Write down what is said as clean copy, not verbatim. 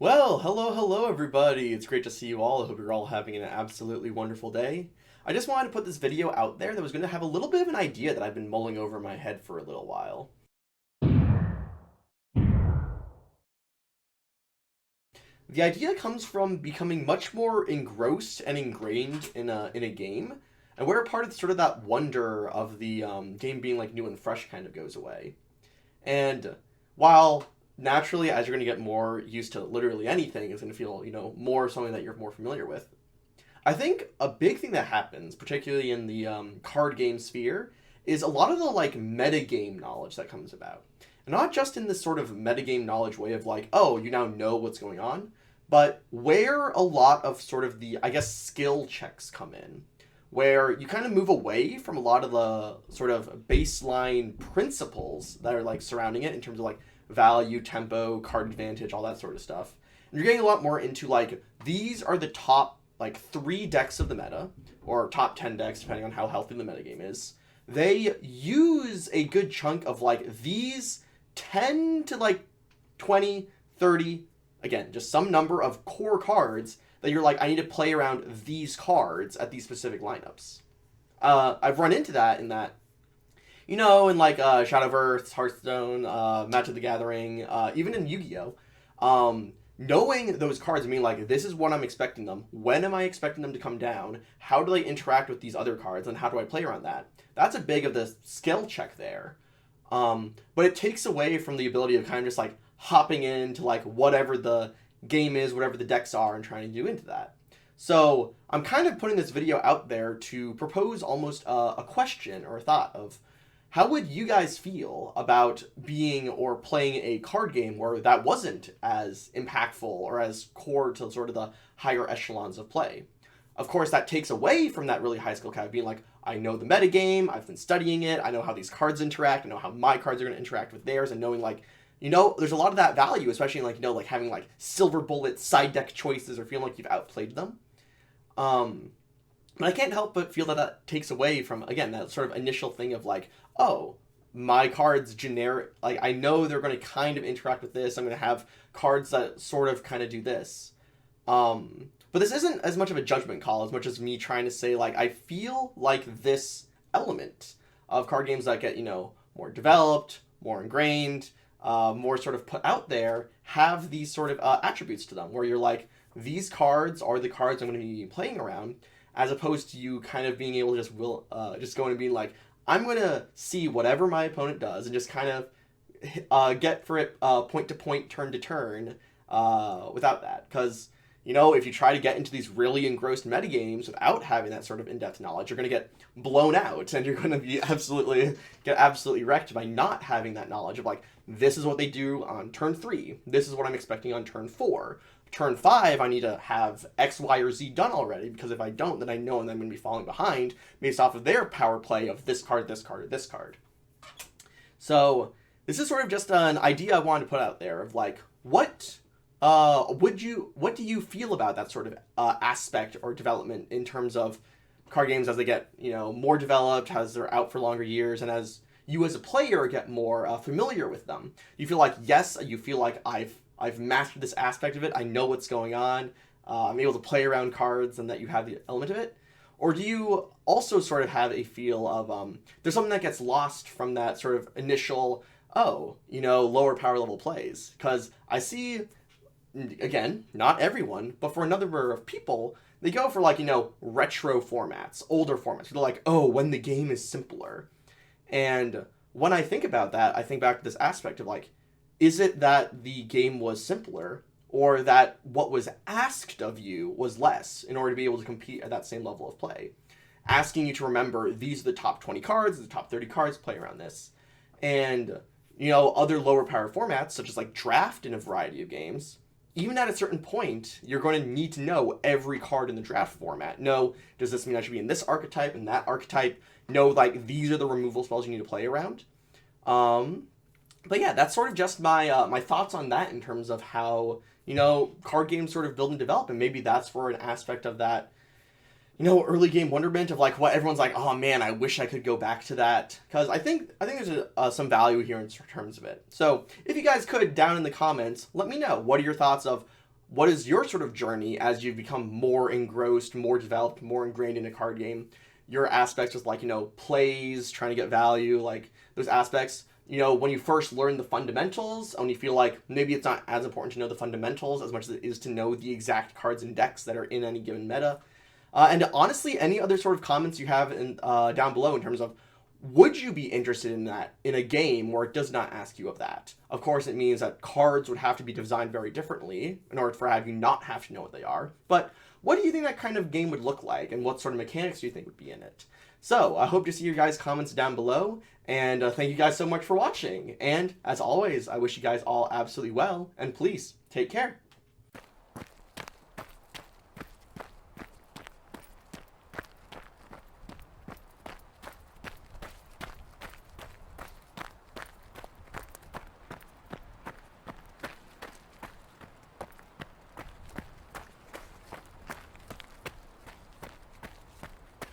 Well, hello everybody. It's great to see you all. I hope you're all having an absolutely wonderful day. I just wanted to put this video out there that was going to have a little bit of an idea that I've been mulling over in my head for a little while. The idea comes from becoming much more engrossed and ingrained in a game, and where part of sort of that wonder of the game being like new and fresh kind of goes away. And while naturally, as you're going to get more used to literally anything, it's going to feel, more something that you're more familiar with. I think a big thing that happens, particularly in the card game sphere, is a lot of the like metagame knowledge that comes about. And not just in this sort of metagame knowledge way of like, oh, you now know what's going on, but where a lot of sort of the, I guess, skill checks come in, where you kind of move away from a lot of the sort of baseline principles that are like surrounding it in terms of like value, tempo, card advantage, all that sort of stuff. And you're getting a lot more into like, these are the top like 3 decks of the meta, or top 10 decks, depending on how healthy the metagame is. They use a good chunk of like these 10 to like 20, 30, again, just some number of core cards that you're like, I need to play around these cards at these specific lineups. I've run into that in that, in like Shadow of Earth, Hearthstone, Magic the Gathering, even in Yu-Gi-Oh! Knowing those cards, I mean, like, this is what I'm expecting them. When am I expecting them to come down? How do they interact with these other cards, and how do I play around that? That's a big of the skill check there. But it takes away from the ability of kind of just, like, hopping into, like, whatever the game is, whatever the decks are, and trying to do into that. So I'm kind of putting this video out there to propose almost a question or a thought of, how would you guys feel about being or playing a card game where that wasn't as impactful or as core to sort of the higher echelons of play? Of course, that takes away from that really high skill cap being like, I know the metagame, I've been studying it, I know how these cards interact, I know how my cards are going to interact with theirs, and knowing like, there's a lot of that value, especially in like, like having like silver bullet side deck choices or feeling like you've outplayed them. But I can't help but feel that that takes away from, again, that sort of initial thing of like, oh, my cards generic, like I know they're going to kind of interact with this. I'm going to have cards that sort of kind of do this. But this isn't as much of a judgment call as much as me trying to say like, I feel like this element of card games that get, more developed, more ingrained, more sort of put out there, have these sort of attributes to them where you're like, these cards are the cards I'm going to be playing around, as opposed to you kind of being able to just going and being like, I'm going to see whatever my opponent does and just kind of get for it point to point, turn to turn without that. Because, if you try to get into these really engrossed metagames without having that sort of in-depth knowledge, you're going to get blown out and you're going to be absolutely wrecked by not having that knowledge of like, this is what they do on turn 3. This is what I'm expecting on turn 4. Turn 5, I need to have X, Y, or Z done already, because if I don't, then I know and I'm going to be falling behind based off of their power play of this card, this card, or this card. So this is sort of just an idea I wanted to put out there of like, what do you feel about that sort of aspect or development in terms of card games as they get, more developed, as they're out for longer years, and as you as a player get more familiar with them? You feel like, yes, you feel like I've mastered this aspect of it. I know what's going on. I'm able to play around cards and that you have the element of it. Or do you also sort of have a feel of there's something that gets lost from that sort of initial, lower power level plays? Because I see, again, not everyone, but for a number of people, they go for like, retro formats, older formats. They're like, oh, when the game is simpler. And when I think about that, I think back to this aspect of like, is it that the game was simpler, or that what was asked of you was less in order to be able to compete at that same level of play? Asking you to remember, these are the top 20 cards, the top 30 cards, play around this. And, other lower power formats, such as like draft in a variety of games, even at a certain point, you're going to need to know every card in the draft format. No, does this mean I should be in this archetype and that archetype? No, like, these are the removal spells you need to play around. But yeah, that's sort of just my my thoughts on that in terms of how, card games sort of build and develop. And maybe that's for an aspect of that, early game wonderment of like what everyone's like, oh man, I wish I could go back to that. Because I think there's some value here in terms of it. So if you guys could, down in the comments, let me know, what are your thoughts of what is your sort of journey as you've become more engrossed, more developed, more ingrained in a card game? Your aspects with, like, plays, trying to get value, like those aspects. When you first learn the fundamentals, and you feel like maybe it's not as important to know the fundamentals as much as it is to know the exact cards and decks that are in any given meta. And honestly, any other sort of comments you have down below in terms of, would you be interested in that in a game where it does not ask you of that? Of course, it means that cards would have to be designed very differently in order for you not have to know what they are. But what do you think that kind of game would look like, and what sort of mechanics do you think would be in it? So I hope to see your guys' comments down below, and thank you guys so much for watching. And as always, I wish you guys all absolutely well, and please take care.